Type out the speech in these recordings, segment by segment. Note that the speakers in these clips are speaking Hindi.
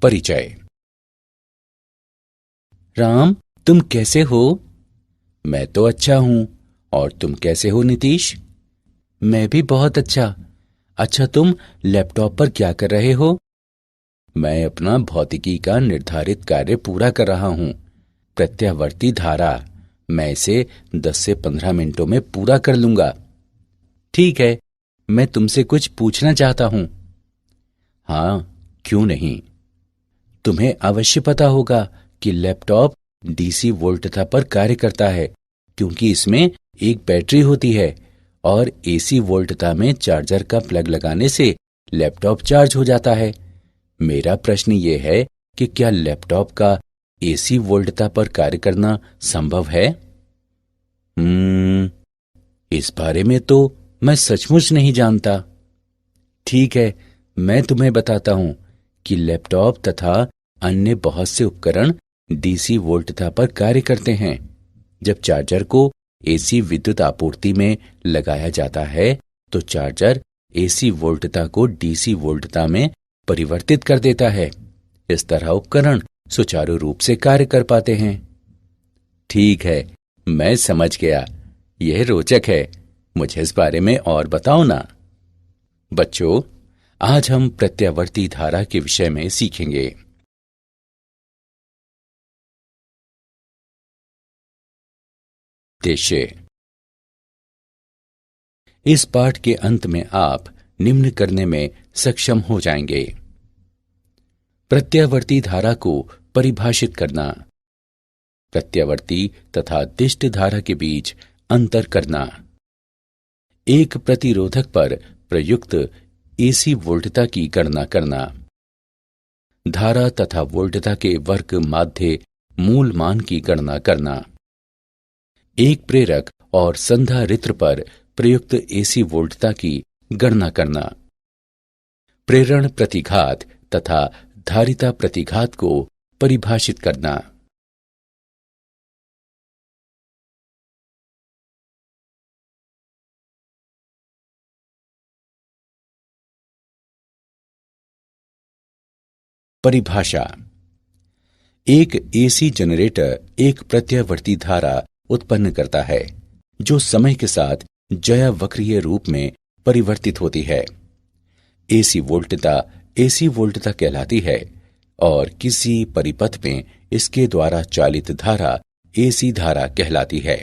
परिचय। राम, तुम कैसे हो? मैं तो अच्छा हूं। और तुम कैसे हो नीतीश? मैं भी बहुत अच्छा। अच्छा, तुम लैपटॉप पर क्या कर रहे हो? मैं अपना भौतिकी का निर्धारित कार्य पूरा कर रहा हूं। प्रत्यावर्ती धारा। मैं इसे 10 से 15 मिनटों में पूरा कर लूंगा। ठीक है, मैं तुमसे कुछ पूछना चाहता हूं। हाँ, क्यों नहीं। तुम्हें अवश्य पता होगा कि लैपटॉप डीसी वोल्टता पर कार्य करता है, क्योंकि इसमें एक बैटरी होती है और एसी वोल्टता में चार्जर का प्लग लगाने से लैपटॉप चार्ज हो जाता है। मेरा प्रश्न ये है कि क्या लैपटॉप का एसी वोल्टता पर कार्य करना संभव है? इस बारे में तो मैं सचमुच नहीं जानता। ठीक है, मैं तुम्हें बताता हूं कि लैपटॉप तथा अन्य बहुत से उपकरण डीसी वोल्टता पर कार्य करते हैं। जब चार्जर को एसी विद्युत आपूर्ति में लगाया जाता है तो चार्जर एसी वोल्टता को डीसी वोल्टता में परिवर्तित कर देता है। इस तरह उपकरण सुचारू रूप से कार्य कर पाते हैं। ठीक है, मैं समझ गया। यह रोचक है। मुझे इस बारे में और बताओ ना। बच्चों, आज हम प्रत्यावर्ती धारा के विषय में सीखेंगे। उद्देश्य। इस पाठ के अंत में आप निम्न करने में सक्षम हो जाएंगे। प्रत्यावर्ती धारा को परिभाषित करना, प्रत्यावर्ती तथा दिष्ट धारा के बीच अंतर करना, एक प्रतिरोधक पर प्रयुक्त एसी वोल्टता की गणना करना, धारा तथा वोल्टता के वर्ग माध्य मूल मान की गणना करना, एक प्रेरक और संधारित्र पर प्रयुक्त एसी वोल्टता की गणना करना, प्रेरण प्रतिघात तथा धारिता प्रतिघात को परिभाषित करना। परिभाषा। एक एसी जनरेटर एक प्रत्यावर्ती धारा उत्पन्न करता है जो समय के साथ ज्यावक्रीय रूप में परिवर्तित होती है। एसी वोल्टता कहलाती है और किसी परिपथ में इसके द्वारा चालित धारा एसी धारा कहलाती है।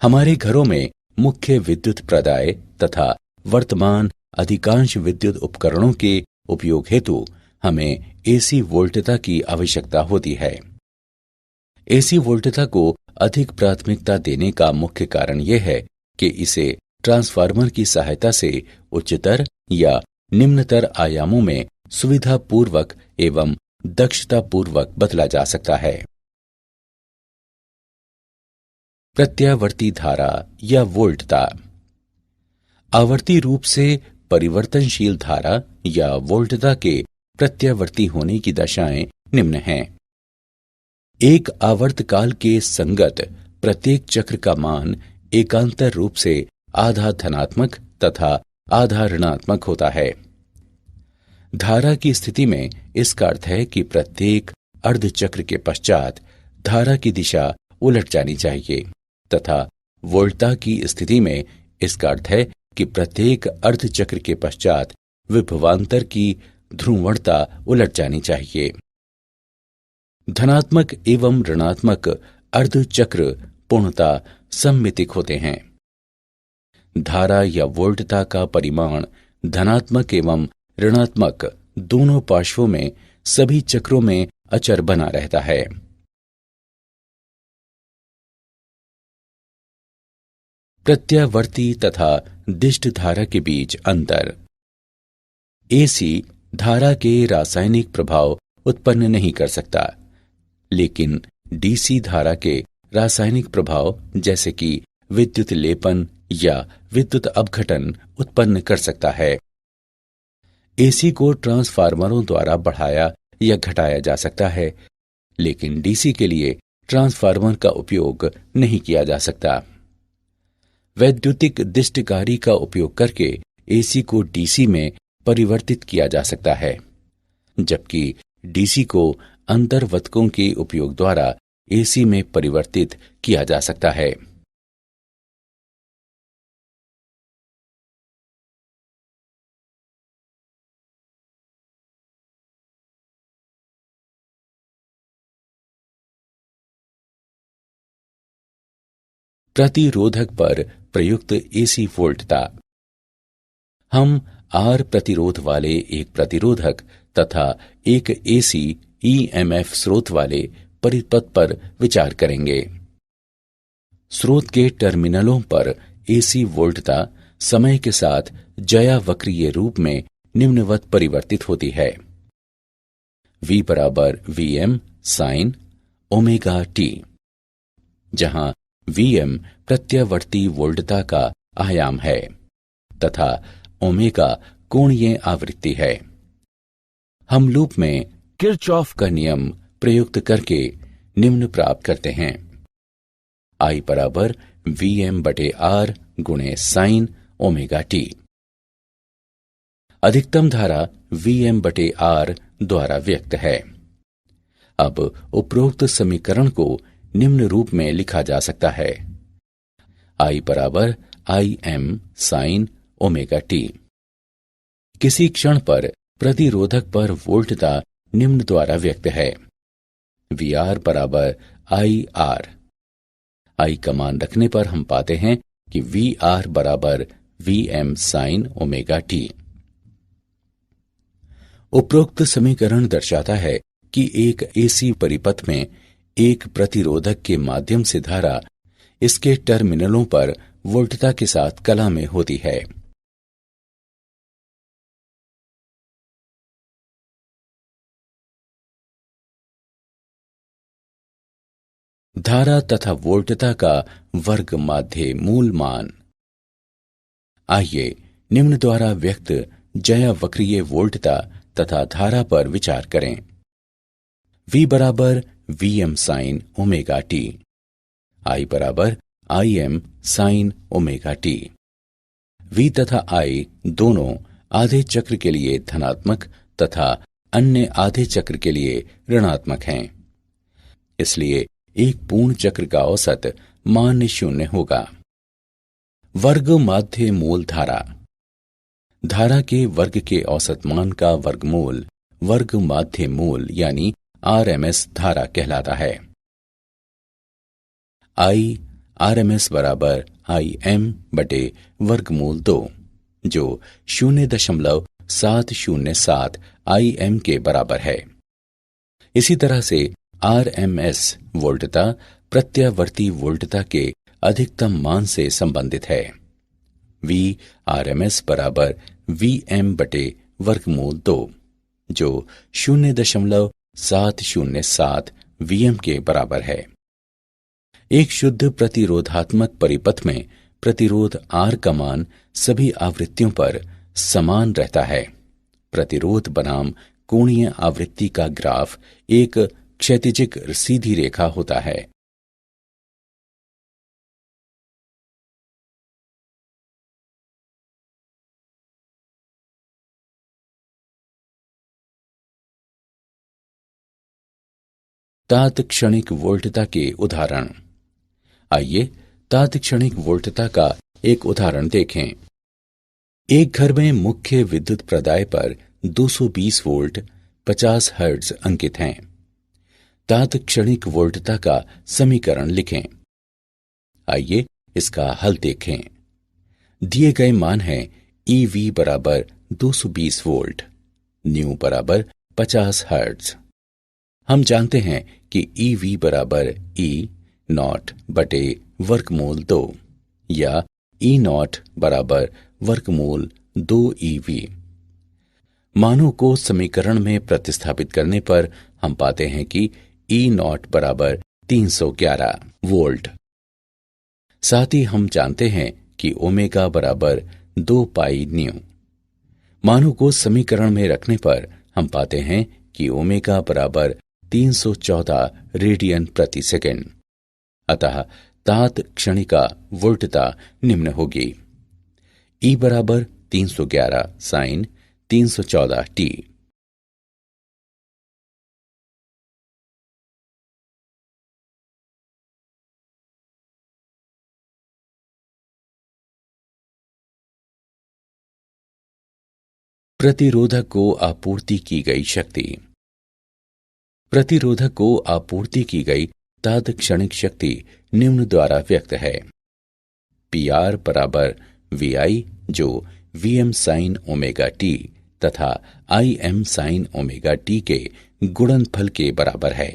हमारे घरों में मुख्य विद्युत प्रदाय तथा वर्तमान अधिकांश विद्युत उपकरणों के उपयोग हेतु हमें एसी वोल्टता की आवश्यकता होती है। एसी वोल्टता को अधिक प्राथमिकता देने का मुख्य कारण यह है कि इसे ट्रांसफार्मर की सहायता से उच्चतर या निम्नतर आयामों में सुविधापूर्वक एवं दक्षतापूर्वक बदला जा सकता है। प्रत्यावर्ती धारा या वोल्टता। आवर्ती रूप से परिवर्तनशील धारा या वोल्टता के प्रत्यावर्ती होने की दशाएं निम्न हैं। एक आवर्तकाल के संगत प्रत्येक चक्र का मान एकांतर रूप से आधा धनात्मक तथा आधा ऋणात्मक होता है। धारा की स्थिति में इसका अर्थ है कि प्रत्येक अर्धचक्र के पश्चात धारा की दिशा उलट जानी चाहिए तथा वोल्टता की स्थिति में इसका अर्थ है कि प्रत्येक अर्धचक्र के पश्चात विभवांतर की ध्रुवणता उलट जानी चाहिए। धनात्मक एवं ऋणात्मक अर्धचक्र पूर्णतः सममितिक होते हैं। धारा या वोल्टता का परिमाण धनात्मक एवं ऋणात्मक दोनों पार्श्वों में सभी चक्रों में अचर बना रहता है। प्रत्यावर्ती तथा दिष्ट धारा के बीच अंतर। एसी धारा के रासायनिक प्रभाव उत्पन्न नहीं कर सकता, लेकिन डीसी धारा के रासायनिक प्रभाव जैसे कि विद्युत लेपन या विद्युत अपघटन उत्पन्न कर सकता है। एसी को ट्रांसफार्मरों द्वारा बढ़ाया या घटाया जा सकता है, लेकिन डीसी के लिए ट्रांसफार्मर का उपयोग नहीं किया जा सकता। वैद्युतिक दिष्टकारी का उपयोग करके एसी को डीसी में परिवर्तित किया जा सकता है, जबकि डीसी को अंतर्वतकों के उपयोग द्वारा एसी में परिवर्तित किया जा सकता है। प्रतिरोधक पर प्रयुक्त एसी वोल्टता। हम आर प्रतिरोध वाले एक प्रतिरोधक तथा एक एसी ईएमएफ स्रोत वाले परिपथ पर विचार करेंगे। स्रोत के टर्मिनलों पर एसी वोल्टता समय के साथ ज्यावक्रीय रूप में निम्नवत परिवर्तित होती है। V बराबर Vm साइन ओमेगा टी, जहां Vm प्रत्यावर्ती वोल्टता का आयाम है तथा ओमेगा कोणीय आवृत्ति है। हम लूप में किरचॉफ का नियम प्रयुक्त करके निम्न प्राप्त करते हैं। I बराबर Vm बटे R गुणे साइन ओमेगा टी। अधिकतम धारा Vm बटे R द्वारा व्यक्त है। अब उपरोक्त समीकरण को निम्न रूप में लिखा जा सकता है। I बराबर Im साइन ओमेगा टी। किसी क्षण पर प्रतिरोधक पर वोल्टता निम्न द्वारा व्यक्त है। VR बराबर IR। I का मान रखने पर हम पाते हैं कि VR बराबर Vm साइन ओमेगा टी। उपरोक्त समीकरण दर्शाता है कि एक एसी परिपथ में एक प्रतिरोधक के माध्यम से धारा इसके टर्मिनलों पर वोल्टता के साथ कला में होती है। धारा तथा वोल्टता का वर्ग माध्य मूल मान। आइए निम्न द्वारा व्यक्त ज्यावक्रीय वोल्टता तथा धारा पर विचार करें। V बराबर Vm sine omega T. I बराबर Im sine omega T. V तथा I दोनों आधे चक्र के लिए धनात्मक तथा अन्य आधे चक्र के लिए ऋणात्मक हैं। इसलिए एक पूर्ण चक्र का औसत मान 0 होगा। वर्ग माध्य मूल धारा। धारा के वर्ग के औसत मान का वर्गमूल वर्ग माध्य मूल यानी आरएमएस धारा कहलाता है। I आरएमएस बराबर Im बटे वर्गमूल 2, जो 0.707 Im के बराबर है। इसी तरह से आरएमएस वोल्टता प्रत्यावर्ती वोल्टता के अधिकतम मान से संबंधित है। V आरएमएस बराबर Vm बटे वर्गमूल 2, जो 0.707 Vm के बराबर है। एक शुद्ध प्रतिरोधात्मक परिपथ में प्रतिरोध R का मान सभी आवृत्तियों पर समान रहता है। प्रतिरोध बनाम कोणीय आवृत्ति का ग्राफ एक क्षैतिजिक सीधी रेखा होता है। तात्क्षणिक वोल्टता के उदाहरण। आइए तात्क्षणिक वोल्टता का एक उदाहरण देखें। एक घर में मुख्य विद्युत प्रदाय पर 220 वोल्ट 50 हर्ट्ज अंकित हैं। तात्क्षणिक वोल्टता का समीकरण लिखें। आइए इसका हल देखें। दिए गए मान हैं EV बराबर 220 वोल्ट, न्यू बराबर 50 हर्ट्ज। हम जानते हैं कि EV बराबर E नॉट बटे वर्गमूल 2 या E नॉट बराबर वर्गमूल 2EV। मानों को समीकरण में प्रतिस्थापित करने पर हम पाते हैं कि E नॉट बराबर 311 वोल्ट। साथ ही हम जानते हैं कि ओमेगा बराबर 2 पाई न्यू। मानों को समीकरण में रखने पर हम पाते हैं कि ओमेगा बराबर 314 रेडियन प्रति सेकंड। अतः तात्क्षणिका वोल्टता निम्न होगी। E बराबर 311 साइन 314 t। प्रतिरोधक को आपूर्ति की गई शक्ति। प्रतिरोधक को आपूर्ति की गई तात्क्षणिक शक्ति निम्न द्वारा व्यक्त है। PR बराबर VI, जो VM साइन ओमेगा टी तथा IM साइन ओमेगा टी के गुणनफल के बराबर है।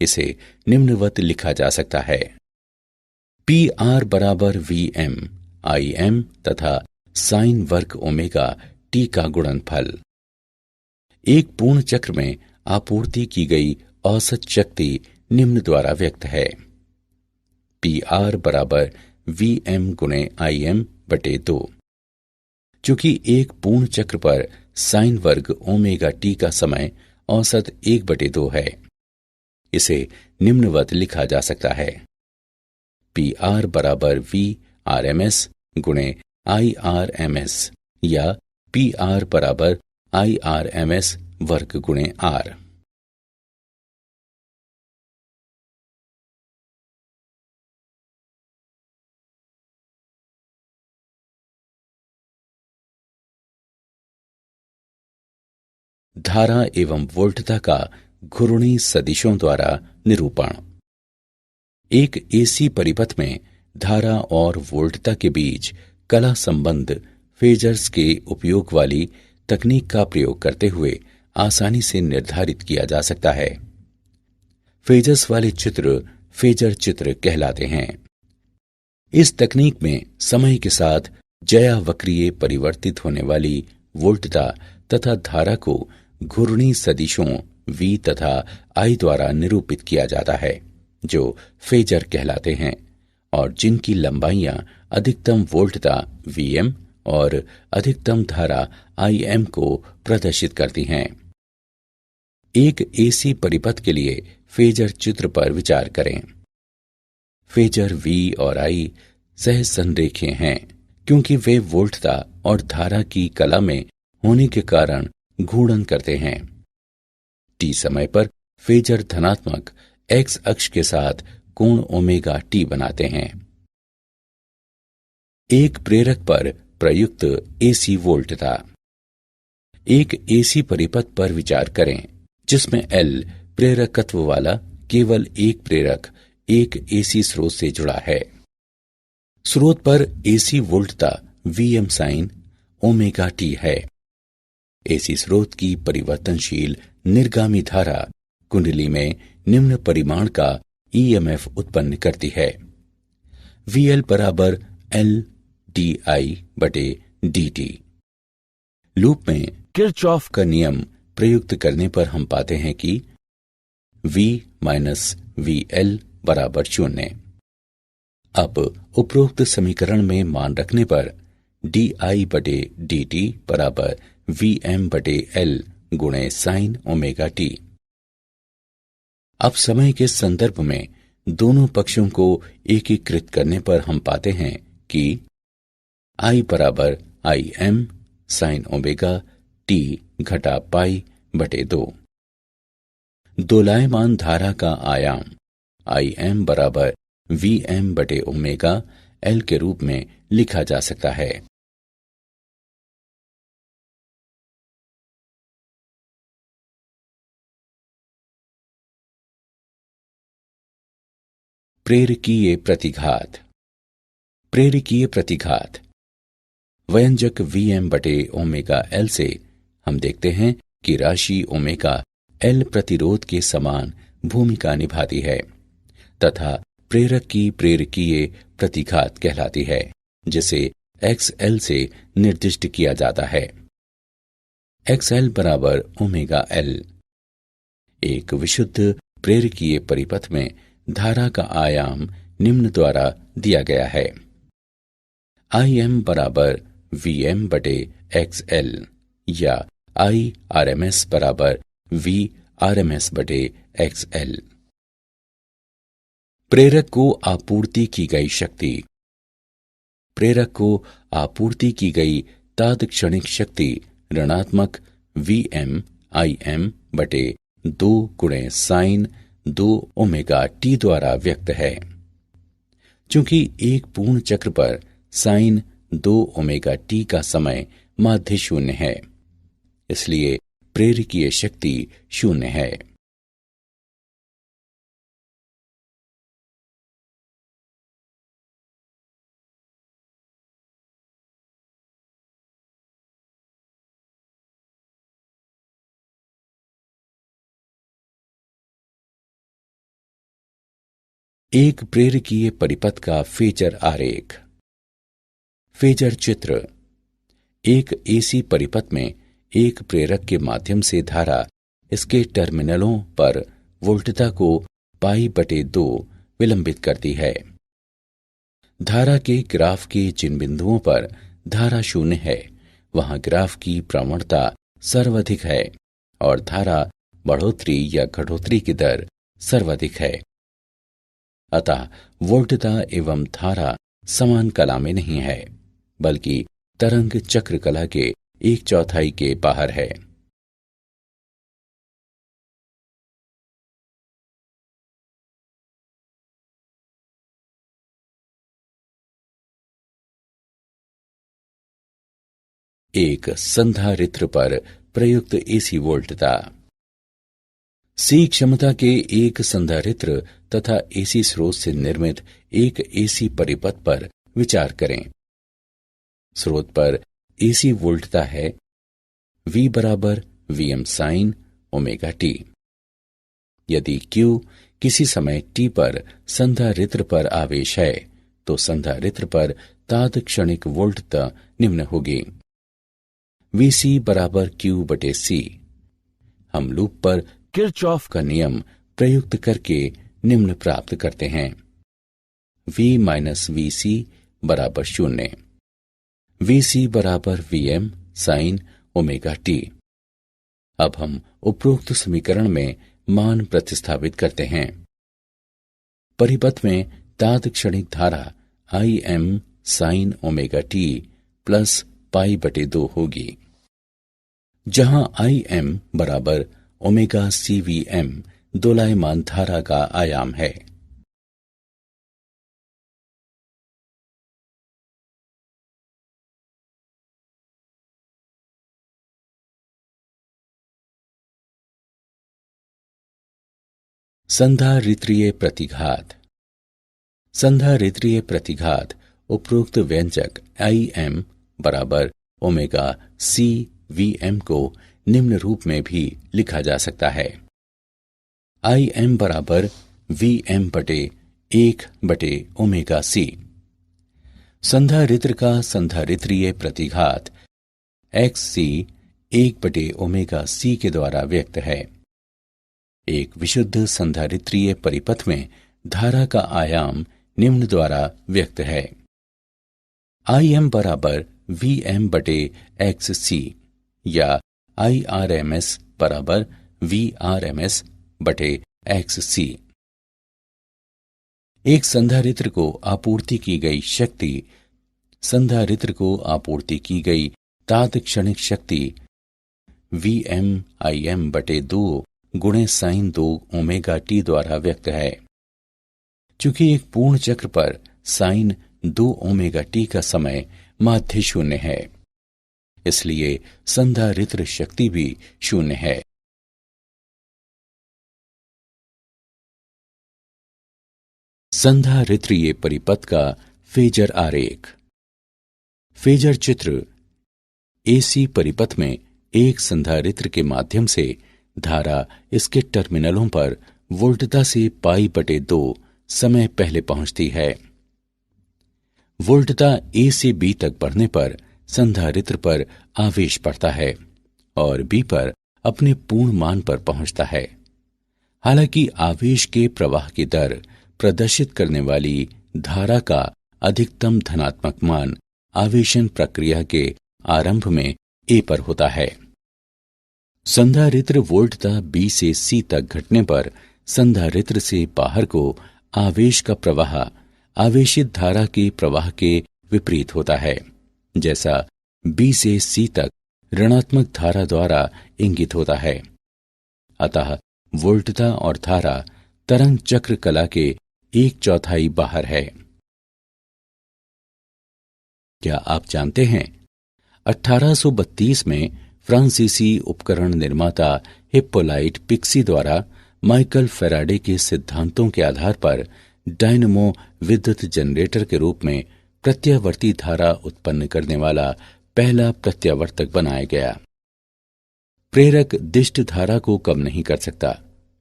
इसे निम्नवत लिखा जा सकता है। PR बराबर VM IM तथा साइन वर्ग ओमेगा टी का गुणनफल। एक पूर्ण चक्र में आपूर्ति की गई औसत शक्ति निम्न द्वारा व्यक्त है। PR बराबर VM गुणे IM बटे 2। चूंकि एक पूर्ण चक्र पर साइन वर्ग ओमेगा टी का समय औसत 1/2 है, इसे निम्नवत लिखा जा सकता है। PR बराबर VRMS गुणे IRMS या PR बराबर IRMS वर्ग गुणे R। धारा एवं वोल्टता का घूर्णी सदिशों द्वारा निरूपण। एक AC परिपथ में धारा और वोल्टता के बीच कला संबंध फेजर्स के उपयोग वाली तकनीक का प्रयोग करते हुए आसानी से निर्धारित किया जा सकता है। फेजर्स वाले चित्र फेजर चित्र कहलाते हैं। इस तकनीक में समय के साथ ज्यावक्रीय परिवर्तित होने वाली वोल्टता तथा धारा को घूर्णी सदिशों V तथा I द्वारा निरूपित किया जाता है, जो फेजर कहलाते हैं और जिनकी लंबाइयां अधिकतम वोल्टता VM और अधिकतम धारा IM को प्रदर्शित करती हैं। एक AC परिपथ के लिए फेजर चित्र पर विचार करें। फेजर V और I सहसंरेखीय हैं, क्योंकि वे वोल्टता और धारा की कला में होने के कारण घूर्णन करते हैं। T समय पर फेजर धनात्मक X अक्ष के साथ कोण ओमेगा T बनाते हैं। एक प्रेरक पर प्रयुक्त AC वोल्टता। एक AC परिपथ पर विचार करें जिसमें L प्रेरकत्व वाला केवल एक प्रेरक एक AC स्रोत से जुड़ा है। स्रोत पर AC वोल्टता VM sine omega T है। AC स्रोत की परिवर्तनशील निर्गामी धारा कुंडली में निम्न परिमाण का EMF उत्पन्न करती है। VL बराबर LdI बटे dt। लूप में किरचॉफ का नियम प्रयुक्त करने पर हम पाते हैं कि V माइनस VL बराबर 0। अब उपरोक्त समीकरण में मान रखने पर DI बटे dt बराबर VM बटे L गुणे साइन ओमेगा T। अब समय के संदर्भ में दोनों पक्षों को एकीकृत करने पर हम पाते हैं कि I बराबर IM साइन ओमेगा T घटा पाई बटे 2। दोलायमान धारा का आयाम IM बराबर VM बटे ओमेगा L के रूप में लिखा जा सकता है। प्रेरकीय प्रतिघात। प्रेरकीय प्रतिघात व्यंजक VM बटे ओमेगा L से हम देखते हैं कि राशि ओमेगा L प्रतिरोध के समान भूमिका निभाती है तथा प्रेरक की प्रेरकीय प्रतिघात कहलाती है, जिसे XL से निर्दिष्ट किया जाता है। XL बराबर ओमेगा L। एक विशुद्ध प्रेरकीय परिपथ में धारा का आयाम निम्न द्वारा दिया गया है। IM बराबर VM बटे XL या IRMS बराबर VRMS बटे XL। प्रेरक को आपूर्ति की गई शक्ति। प्रेरक को आपूर्ति की गई तात्क्षणिक शक्ति ऋणात्मक VM IM बटे 2 गुणे साइन 2 ओमेगा T द्वारा व्यक्त है। चूंकि एक पूर्ण चक्र पर साइन 2 ओमेगा T का समय माध्य शून्य है, इसलिए प्रेरकीय शक्ति शून्य है। एक प्रेरकीय परिपथ का फेजर आरेख। फेजर चित्र। एक एसी परिपथ में एक प्रेरक के माध्यम से धारा इसके टर्मिनलों पर वोल्टता को पाई/2 विलंबित करती है। धारा के ग्राफ के जिन बिंदुओं पर धारा शून्य है वहां ग्राफ की प्रवणता सर्वाधिक है और धारा बढ़ोतरी या घटोतरी की दर सर्वाधिक है। अतः वोल्टता एवं धारा समान कला में नहीं है, बल्कि तरंग चक्र कला के 1/4 के बाहर है। एक संधारित्र पर प्रयुक्त एसी वोल्टता। सी क्षमता के एक संधारित्र तथा एसी स्रोत से निर्मित एक एसी परिपथ पर विचार करें। स्रोत पर एसी वोल्टता है V बराबर Vm sin ओमेगा टी। यदि Q किसी समय t पर संधारित्र पर आवेश है तो संधारित्र पर तात्क्षणिक वोल्टता निम्न होगी Vc बराबर Q/C। हम लूप पर किरचॉफ का नियम प्रयुक्त करके निम्न प्राप्त करते हैं V माइनस Vc बराबर 0। Vc बराबर Vm sin ओमेगा टी। अब हम उपरोक्त समीकरण में मान प्रतिस्थापित करते हैं। परिपथ में तात्क्षणिक धारा Im sin omega t plus पाई/2 होगी, जहां Im बराबर ओमेगा CVm दोलायमान धारा का आयाम है। संधारित्रीय प्रतिघात। संधारित्रीय प्रतिघात उपरोक्त व्यंजक Im बराबर ओमेगा CVm को निम्न रूप में भी लिखा जा सकता है। Im बराबर Vm/1/ओमेगा C। संधारित्र का संधारित्रीय प्रतिघात XC 1/ओमेगा C के द्वारा व्यक्त है। एक विशुद्ध संधारित्रीय परिपथ में धारा का आयाम निम्न द्वारा व्यक्त है। Im बराबर Vm/XC या IRMS बराबर VRMS/XC। एक संधारित्र को आपूर्ति की गई शक्ति संधारित्र को आपूर्ति की गई तात्क्षणिक शक्ति Vm/Im/2 गुणे sin 2 ओमेगा टी द्वारा व्यक्त है। चूंकि एक पूर्ण चक्र पर sin 2 ओमेगा टी का समय माध्य शून्य है, इसलिए संधारित्र शक्ति भी शून्य है। संधारित्रीय परिपथ का फेजर आरेख। फेजर चित्र। एसी परिपथ में एक संधारित्र के माध्यम से धारा इसके टर्मिनलों पर वोल्टता से पाई/2 समय पहले पहुंचती है। वोल्टता A से B तक बढ़ने पर संधारित्र पर आवेश पड़ता है और B पर अपने पूर्ण मान पर पहुंचता है। हालांकि आवेश के प्रवाह की दर प्रदर्शित करने वाली धारा का अधिकतम धनात्मक मान आवेशन प्रक्रिया के आरंभ में A पर होता है। संधारित्र वोल्टता B से C तक घटने पर संधारित्र से बाहर को आवेश का प्रवाह आवेशित धारा के प्रवाह के विपरीत होता है, जैसा B से C तक ऋणात्मक धारा द्वारा इंगित होता है। अतः वोल्टता और धारा तरंग चक्र कला के 1/4 बाहर है। क्या आप जानते हैं 1832 में फ्रांसीसी उपकरण निर्माता हिप्पोलाइट पिक्सी द्वारा माइकल फैराडे के सिद्धांतों के आधार पर डायनमो विद्युत जनरेटर के रूप में प्रत्यावर्ती धारा उत्पन्न करने वाला पहला प्रत्यावर्तक बनाया गया। प्रेरक दिष्ट धारा को कम नहीं कर सकता,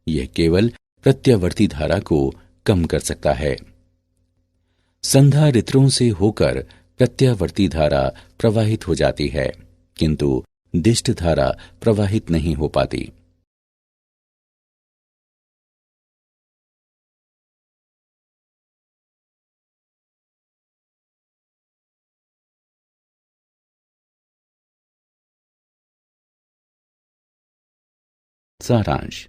यह केवल प्रत्यावर्ती धारा को कम कर सकता है। संधारित्रों से होकर प्रत्यावर्ती धारा प्रवाहित हो जाती है, किंतु दिष्ट धारा प्रवाहित नहीं हो पाती। सारांश।